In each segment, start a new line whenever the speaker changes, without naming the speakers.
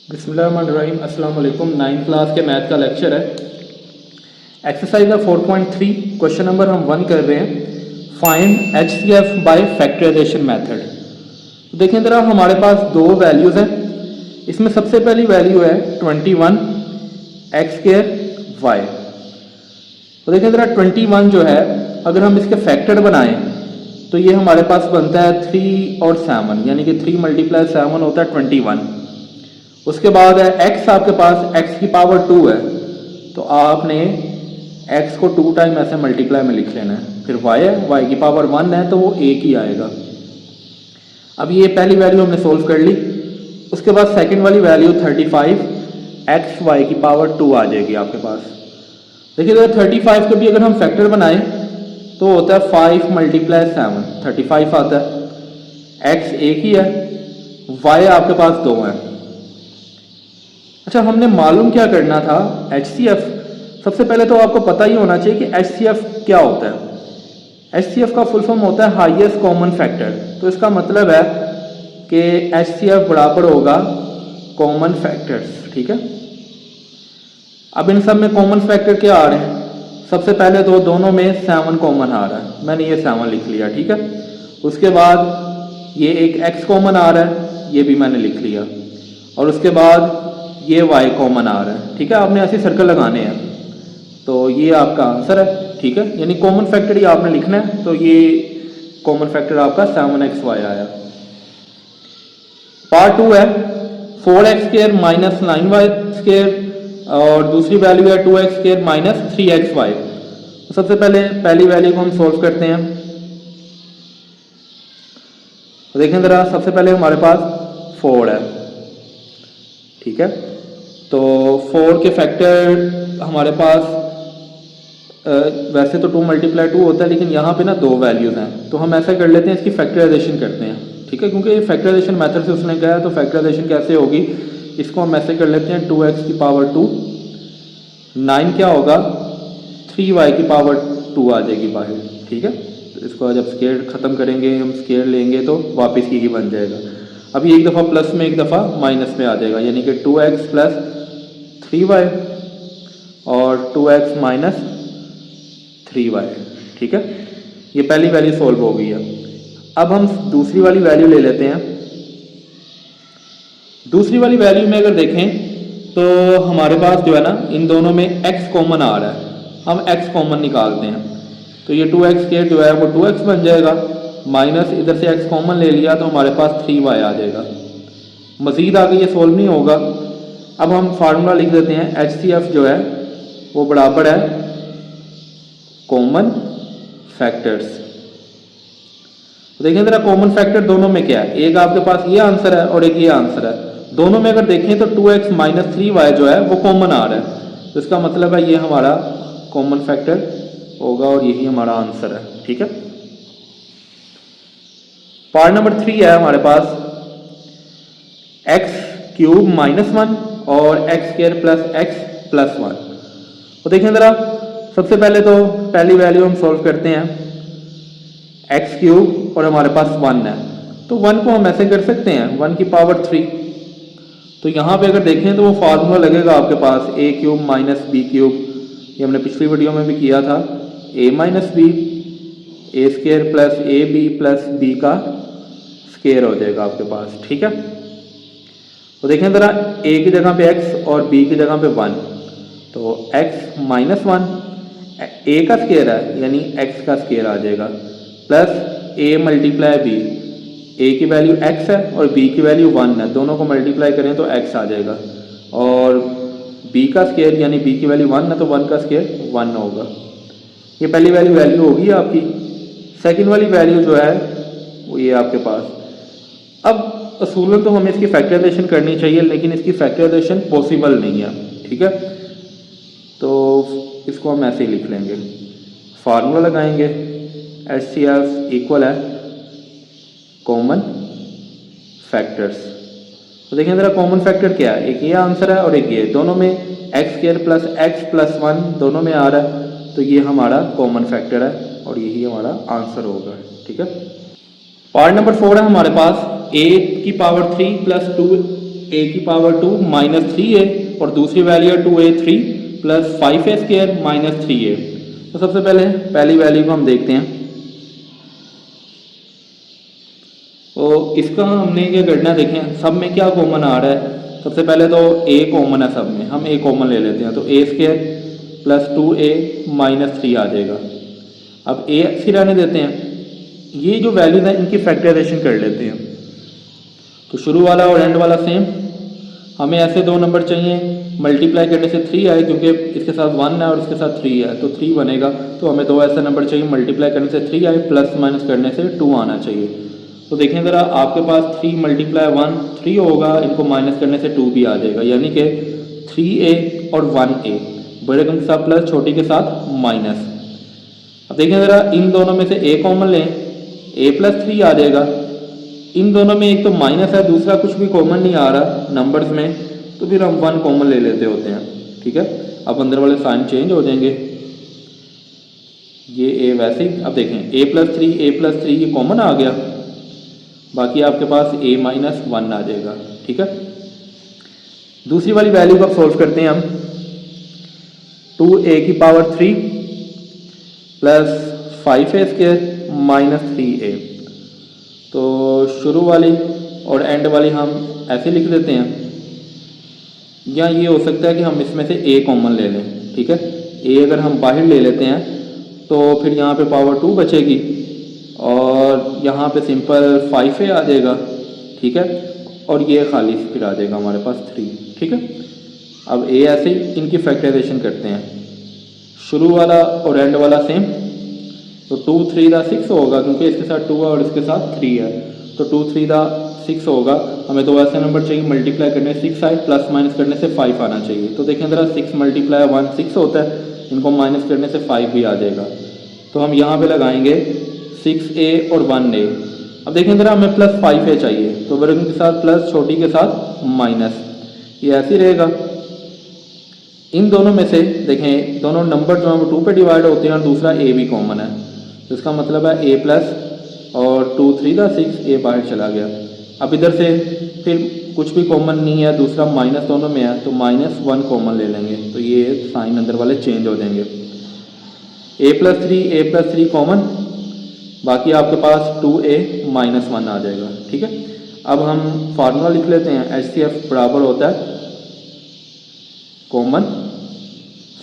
बिस्मिल्लाहिर्रहमानिर्रहीम। अस्सलाम वालेकुम। 9th क्लास के मैथ का लेक्चर है। एक्सरसाइज है 4.3, क्वेश्चन नंबर हम 1 कर रहे हैं। Find HCF by factorization method. तो देखें ज़रा, हमारे पास दो वैल्यूज़ हैं। इसमें सबसे पहली वैल्यू है 21 एक्स स्क्वायर वाई। तो देखें ज़रा, 21 जो है अगर हम इसके फैक्टर बनाएं तो ये हमारे पास बनता है 3 और 7, यानी कि 3 × 7 होता है 21। उसके बाद है x, आपके पास x की पावर 2 है, तो आपने x को 2 टाइम ऐसे मल्टीप्लाई में लिख लेना है। फिर y है, y की पावर 1 है, तो वो 1 ही आएगा। अब ये पहली वैल्यू हमने सोल्व कर ली। उसके बाद सेकंड वाली वैल्यू 35 x y की पावर 2 आ जाएगी आपके पास। देखिए 35 को भी अगर हम फैक्टर बनाएं तो होता है 5 × 7, 35 आता है। x एक ही है, y आपके पास 2 है। अच्छा, हमने मालूम क्या करना था HCF। सबसे पहले तो आपको पता ही होना चाहिए कि HCF क्या होता है। HCF का फुल फॉर्म होता है हाईएस्ट कॉमन फैक्टर। तो इसका मतलब है कि HCF बराबर होगा कॉमन फैक्टर्स। ठीक है, अब इन सब में कॉमन फैक्टर क्या आ रहे हैं? सबसे पहले तो दोनों में 7 कॉमन आ रहा है, मैंने ये 7 लिख लिया। ठीक है, उसके बाद ये एक x कॉमन आ रहा है, ये भी मैंने लिख लिया। और उसके बाद ये y कॉमन आ रहा है। ठीक है, आपने ऐसे सर्कल लगाने हैं, तो ये आपका आंसर है। ठीक है, यानी कॉमन फैक्टर ही आपने लिखना है। तो ये कॉमन फैक्टर आपका 7xy आया। पार्ट 2 है 4x² - 9y², और दूसरी वैल्यू है 2x² - 3xy। तो सबसे पहले पहली वैल्यू को हम सोल्व करते हैं। तो देखें जरा, सबसे पहले हमारे पास 4 है। ठीक है, तो 4 के फैक्टर हमारे पास वैसे तो 2 × 2 होता है, लेकिन यहाँ पे ना दो वैल्यूज़ हैं, तो हम ऐसा कर लेते हैं, इसकी फैक्टराइजेशन करते हैं। ठीक है, क्योंकि फैक्टराइजेशन मेथड से उसने कहा है, तो फैक्टराइजेशन कैसे होगी, इसको हम ऐसे कर लेते हैं 2x की पावर 2, 9 क्या होगा 3y की पावर 2 आ जाएगी बाहर। ठीक है, तो इसको जब स्केयर ख़त्म करेंगे, हम स्केयर लेंगे तो वापस की बन जाएगा। अभी एक दफ़ा प्लस में एक दफ़ा माइनस में आ जाएगा, यानी कि 2x + 3y और 2x - 3y। ठीक है, ये पहली वैल्यू सोल्व हो गई है। अब हम दूसरी वाली वैल्यू ले लेते हैं। दूसरी वाली वैल्यू में अगर देखें तो हमारे पास जो है ना, इन दोनों में x कॉमन आ रहा है, हम x कॉमन निकालते हैं। तो ये 2x² जो है वो 2x बन जाएगा, माइनस इधर से x कॉमन ले लिया तो हमारे पास 3y आ जाएगा। मज़ीद आगे ये सोल्व नहीं होगा। अब हम फार्मूला लिख देते हैं, HCF जो है वो बराबर है कॉमन फैक्टर्स। तो देखें ज़रा, कॉमन फैक्टर दोनों में क्या है, एक आपके पास ये आंसर है और एक ये आंसर है। दोनों में अगर देखें तो 2x - 3y जो है वो कॉमन आ रहा है, तो इसका मतलब है ये हमारा कॉमन फैक्टर होगा और यही हमारा आंसर है। ठीक है, पार्ट नंबर 3 है हमारे पास x³ - 1 और x² + x + 1। तो देखें ज़रा, सबसे पहले तो पहली वैल्यू हम सोल्व करते हैं, x³ और हमारे पास 1 है, तो 1 को हम ऐसे कर सकते हैं 1 की पावर 3। तो यहाँ पे अगर देखें तो वो फार्मूला लगेगा आपके पास a³ - b³, ये हमने पिछली वीडियो में भी किया था, a - b a² + ab + b का स्क्वायर हो जाएगा आपके पास। ठीक है, तो देखें ज़रा, a की जगह पे x और b की जगह पे 1, तो x - 1 a का स्क्वायर है, यानी x का स्क्वायर आ जाएगा, प्लस a × b, a की वैल्यू x है और b की वैल्यू 1 है, दोनों को मल्टीप्लाई करें तो x आ जाएगा, और b का स्क्वायर यानी b की वैल्यू 1 है तो 1 का स्क्वायर 1 होगा। ये पहली वैल्यू होगी आपकी। सेकंड वाली वैल्यू जो है वो ये आपके पास। अब असूलन तो हमें इसकी फैक्टराइजेशन करनी चाहिए, लेकिन इसकी फैक्टराइजेशन पॉसिबल नहीं है। ठीक है, तो इसको हम ऐसे ही लिख लेंगे, फार्मूला लगाएंगे, HCF इक्वल है कॉमन फैक्टर्स। तो देखें ज़रा, कॉमन फैक्टर क्या है, एक ये आंसर है और एक ये, दोनों में x² + x + 1 दोनों में आ रहा है, तो ये हमारा कॉमन फैक्टर है और यही हमारा आंसर होगा। ठीक है, पार्ट नंबर 4 है हमारे पास, a की पावर 3 + 2 ए की पावर 2 माइनस 3a और दूसरी वैल्यू है 2a3 plus 5a square minus 3a। तो सबसे पहले पहली वैल्यू को हम देखते हैं। तो इसका हमने क्या करना है, देखें सब में क्या कॉमन आ रहा है। सबसे पहले तो a कॉमन है सब में, हम a कॉमन ले लेते हैं तो a square plus 2a minus 3 आ जाएगा। अब a ऐसे रहने देते हैं, ये जो वैल्यूज हैं इनकी फैक्टराइजेशन कर लेते हैं। तो शुरू वाला और एंड वाला सेम, हमें ऐसे दो नंबर चाहिए, मल्टीप्लाई करने से 3 आए क्योंकि इसके साथ 1 है और इसके साथ 3 है तो 3 बनेगा। तो हमें दो ऐसे नंबर चाहिए, मल्टीप्लाई करने से 3 आए, प्लस माइनस करने से 2 आना चाहिए। तो देखें ज़रा, आपके पास 3 मल्टीप्लाई 1 3 होगा, इनको माइनस करने से 2 भी आ जाएगा, यानी कि 3a और 1a, बड़े के साथ प्लस, छोटी के साथ माइनस। अब देखें ज़रा, इन दोनों में से a कॉमन लें, a प्लस 3 आ जाएगा। इन दोनों में एक तो माइनस है, दूसरा कुछ भी कॉमन नहीं आ रहा नंबर्स में, तो फिर हम 1 कॉमन ले लेते होते हैं। ठीक है, अब अंदर वाले साइन चेंज हो जाएंगे, ये a वैसे ही। अब देखें a प्लस 3 ये कॉमन आ गया, बाकी आपके पास a माइनस 1 आ जाएगा। ठीक है, दूसरी वाली वैल्यू को सॉल्व करते हैं हम। 2a की power 3 plus 5a square minus 3a। तो शुरू वाली और एंड वाली हम ऐसे लिख देते हैं, या ये हो सकता है कि हम इसमें से a कॉमन ले लें। ठीक है, a अगर हम बाहर ले लेते हैं तो फिर यहाँ पे पावर 2 बचेगी और यहाँ पे सिंपल 5a आ जाएगा। ठीक है, और ये खाली फिर आ जाएगा हमारे पास 3। ठीक है, अब a ऐसे ही इनकी फैक्टराइजेशन करते हैं, शुरू वाला और एंड वाला सेम। तो 2 3 दा 6 होगा क्योंकि इसके साथ 2 है और इसके साथ 3 है, तो 2 3 दा 6 होगा। हमें दो ऐसे नंबर चाहिए, मल्टीप्लाई करने से 6 आए, प्लस माइनस करने से 5 आना चाहिए। तो देखें ज़रा, 6 मल्टीप्लाई 1 6 होता है, इनको माइनस करने से 5 भी आ जाएगा। तो हम यहाँ पे लगाएंगे 6a और 1a। अब देखें ज़रा, हमें प्लस 5a चाहिए, तो बड़े के साथ प्लस, छोटी के साथ माइनस, ये ऐसे ही रहेगा। इन दोनों में से देखें, दोनों नंबर जो है वो 2 पे डिवाइड होते हैं और दूसरा a भी कॉमन है, तो इसका मतलब है a प्लस और 2 3 दा 6, a बाहर चला गया। अब इधर से फिर कुछ भी कॉमन नहीं है, दूसरा माइनस दोनों में है, तो माइनस 1 कॉमन ले लेंगे, तो ये साइन अंदर वाले चेंज हो जाएंगे। a प्लस 3 कॉमन, बाकी आपके पास 2a माइनस 1 आ जाएगा। ठीक है, अब हम फार्मूला लिख लेते हैं, HCF बराबर होता है कॉमन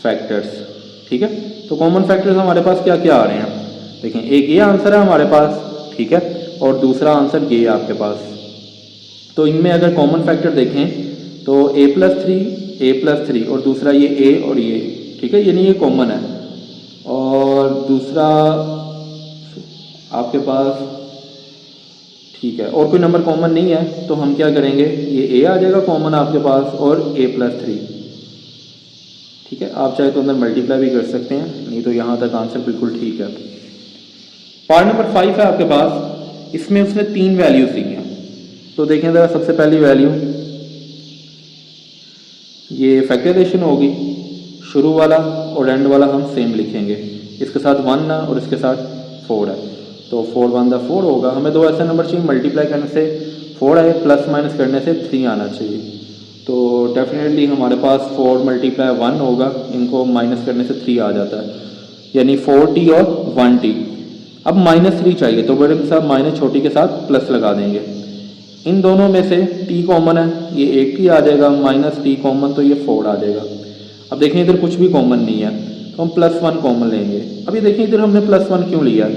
फैक्टर्स। ठीक है, तो कॉमन फैक्टर्स हमारे पास क्या क्या आ रहे हैं, देखें एक ये आंसर है हमारे पास, ठीक है, और दूसरा आंसर ये है आपके पास। तो इनमें अगर कॉमन फैक्टर देखें तो a प्लस 3 और दूसरा ये a और ये, ठीक है, यानी ये कॉमन है। और दूसरा आपके पास, ठीक है, और कोई नंबर कॉमन नहीं है, तो हम क्या करेंगे, ये a आ जाएगा कॉमन आपके पास और a प्लस 3। ठीक है, आप चाहे तो अंदर मल्टीप्लाई भी कर सकते हैं, नहीं तो यहाँ तक आंसर बिल्कुल ठीक है। पार्ट नंबर 5 है आपके पास, इसमें उसने 3 वैल्यूज दी हैं। तो देखें ज़रा, सबसे पहली वैल्यू ये फैक्टराइजेशन होगी, शुरू वाला और एंड वाला हम सेम लिखेंगे, इसके साथ 1 है और इसके साथ 4 है, तो 4 1 दा 4 होगा। हमें दो ऐसे नंबर चाहिए, मल्टीप्लाई करने से 4 आए, प्लस माइनस करने से 3 आना चाहिए। तो डेफिनेटली हमारे पास 4 मल्टीप्लाई 1 होगा, इनको माइनस करने से 3 आ जाता है, यानी 4t और 1t। अब माइनस 3 चाहिए, तो बड़े के साथ माइनस, छोटी के साथ प्लस लगा देंगे। इन दोनों में से t कॉमन है, ये 8t आ जाएगा, माइनस t कॉमन, तो ये 4 आ जाएगा। अब देखें इधर कुछ भी कॉमन नहीं है, तो हम प्लस 1 कॉमन लेंगे। अभी देखिए इधर हमने प्लस 1 क्यों लिया,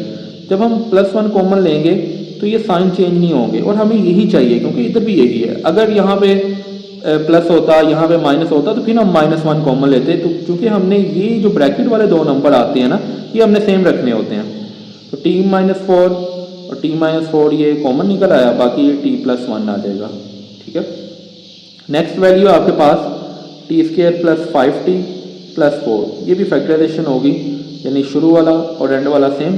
जब हम प्लस 1 कॉमन लेंगे तो ये साइन चेंज नहीं होंगे, और हमें यही चाहिए क्योंकि इधर भी यही है। अगर यहाँ पे प्लस होता, यहाँ पे माइनस होता, तो फिर हम -1 कॉमन लेते। तो क्योंकि हमने ये जो ब्रैकेट वाले दो नंबर आते हैं ना, ये हमने सेम रखने होते हैं, तो t-4 और t-4 ये कॉमन निकल आया, बाकी ये t+1 आ जाएगा। ठीक है, नेक्स्ट वैल्यू आपके पास t² प्लस 5t प्लस 4, ये भी फैक्टराइजेशन होगी, यानी शुरू वाला और एंड वाला सेम,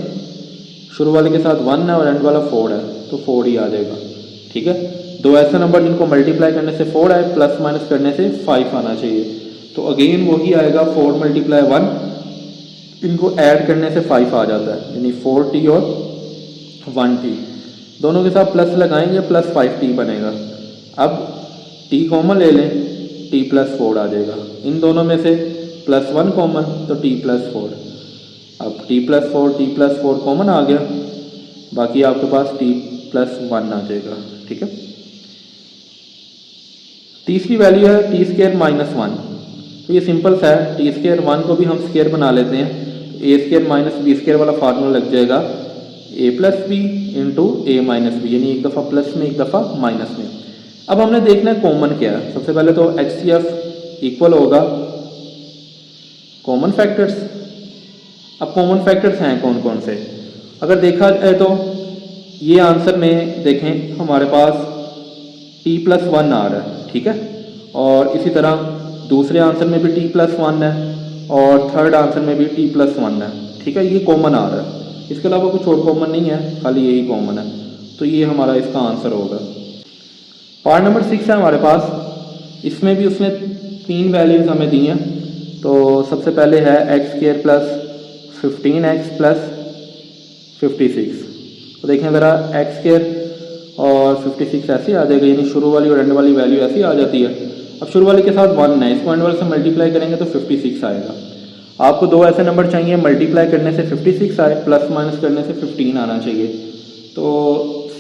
शुरू वाले के साथ 1 है और एंड वाला 4 है, तो 4 ही आ जाएगा। ठीक है, दो ऐसे नंबर जिनको मल्टीप्लाई करने से 4 आए, प्लस माइनस करने से 5 आना चाहिए, तो अगेन वही आएगा 4 मल्टीप्लाई 1, इनको ऐड करने से 5 आ जाता है, यानी 4t और 1t, दोनों के साथ प्लस लगाएंगे, प्लस 5t बनेगा। अब टी कॉमन ले लें, टी प्लस 4 आ जाएगा। इन दोनों में से +1 कॉमन तो टी प्लस 4। अब टी प्लस 4 कॉमन आ गया, बाकी आपके पास टी प्लस 1 आ जाएगा। ठीक है, तीसरी वैल्यू है टी स्क्र माइनस 1। तो ये सिंपल सा है, टी स्क्र 1 को भी हम स्क्र बना लेते हैं, ए स्क्र माइनस बी स्क्र वाला फार्मूला लग जाएगा ए प्लस बी इंटू ए माइनस बी, यानी एक दफ़ा प्लस में एक दफ़ा माइनस में। अब हमने देखना है कॉमन क्या है। सबसे पहले तो एच सी एफ इक्वल होगा कॉमन फैक्टर्स। अब कॉमन फैक्टर्स हैं कौन कौन से, अगर देखा जाए तो ये आंसर में देखें हमारे पास टी प्लस 1 आ रहा है। ठीक है, और इसी तरह दूसरे आंसर में भी टी प्लस 1 है और थर्ड आंसर में भी टी प्लस 1 है। ठीक है, ये कॉमन आ रहा है, इसके अलावा कुछ और कॉमन नहीं है, खाली यही कॉमन है। तो ये हमारा इसका आंसर होगा। पार्ट नंबर 6 है हमारे पास, इसमें भी उसने 3 वैल्यूज़ हमें दी हैं। तो सबसे पहले है x square plus 15x plus 56। तो देखें ज़रा, एक्स स्क्वायर और 56 ऐसे आ जाएगा, यानी शुरू वाली और एंड वाली वैल्यू ऐसी आ जाती है। अब शुरू वाले के साथ 1 है, इसको एंड वाले से मल्टीप्लाई करेंगे तो 56 आएगा। आपको 2 ऐसे नंबर चाहिए, मल्टीप्लाई करने से 56 आए, प्लस माइनस करने से 15 आना चाहिए। तो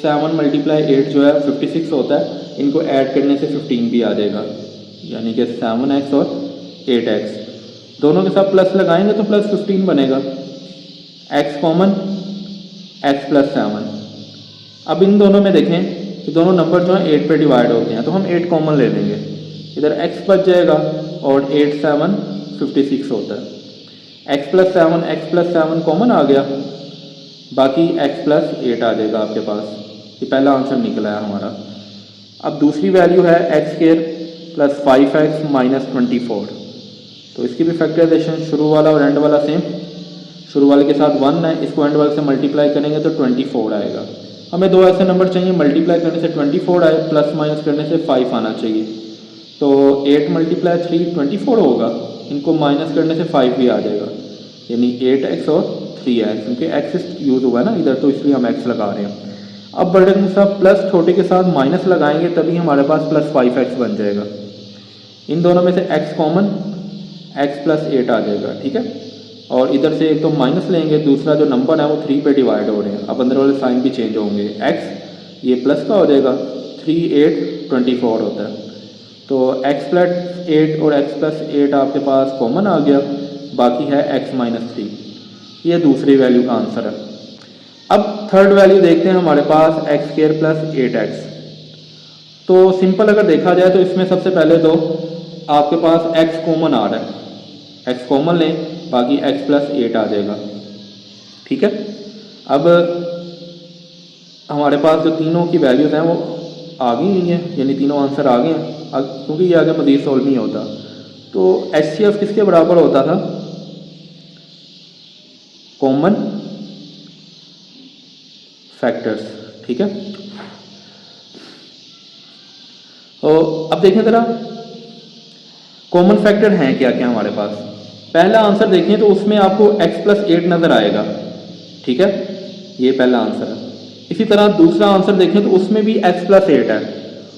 7 मल्टीप्लाई 8 जो है 56 होता है, इनको ऐड करने से 15 भी आ जाएगा, यानी कि 7x और 8x दोनों के साथ प्लस लगाएंगे तो प्लस 15 बनेगा। x common, x plus 7। अब इन दोनों में देखें कि दोनों नंबर जो हैं 8 पे डिवाइड होते हैं, तो हम 8 कॉमन ले लेंगे, इधर x बच जाएगा और 8 7 56 होता है। x प्लस 7 कॉमन आ गया, बाकी x प्लस 8 आ जाएगा आपके पास। ये पहला आंसर निकला है हमारा। अब दूसरी वैल्यू है x square plus 5x minus 24। तो इसकी भी फैक्टराइजेशन शुरू वाला और एंड वाला सेम, शुरू वाले के साथ 1 है, इसको एंड वाले से मल्टीप्लाई करेंगे तो 24 आएगा। हमें 2 ऐसे नंबर चाहिए, मल्टीप्लाई करने से 24 आए, प्लस माइनस करने से 5 आना चाहिए। तो 8 मल्टीप्लाई 3 24 होगा, इनको माइनस करने से 5 भी आ जाएगा, यानी 8x और 3x, क्योंकि x यूज़ हुआ है ना इधर, तो इसलिए हम x लगा रहे हैं। अब बड़े के साथ प्लस, छोटे के साथ माइनस लगाएंगे, तभी हमारे पास प्लस 5x बन जाएगा। इन दोनों में से x कॉमन, x प्लस 8 आ जाएगा। ठीक है, और इधर से एक तो माइनस लेंगे, दूसरा जो नंबर है वो 3 पे डिवाइड हो रहे हैं, अब अंदर वाले साइन भी चेंज होंगे। x ये प्लस का हो जाएगा, 3 8 24 होता है। तो x प्लस 8 और x प्लस 8 आपके पास कॉमन आ गया, बाकी है x माइनस 3। ये दूसरी वैल्यू का आंसर है। अब थर्ड वैल्यू देखते हैं हमारे पास एक्स स्क्वायर प्लस 8x। तो सिंपल अगर देखा जाए तो इसमें सबसे पहले तो आपके पास x कॉमन आ रहा है, x कॉमन लें, बाकी x प्लस 8 आ जाएगा। ठीक है, अब हमारे पास जो तीनों की वैल्यूज़ हैं वो आ गई हुई हैं, यानी तीनों आंसर आ गए हैं, क्योंकि ये आगे मज़ीद सॉल्व नहीं होता। तो HCF किसके बराबर होता था, कॉमन फैक्टर्स। ठीक है, तो अब देखें जरा कॉमन फैक्टर हैं क्या क्या हमारे पास। पहला आंसर देखें तो उसमें आपको x प्लस 8 नज़र आएगा। ठीक है, ये पहला आंसर है। इसी तरह दूसरा आंसर देखें तो उसमें भी x प्लस 8 है,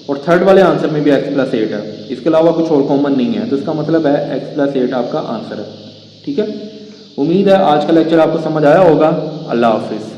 और थर्ड वाले आंसर में भी x प्लस 8 है। इसके अलावा कुछ और कॉमन नहीं है, तो इसका मतलब है x प्लस 8 आपका आंसर है। ठीक है, उम्मीद है आज का लेक्चर आपको समझ आया होगा। अल्लाह हाफिज़।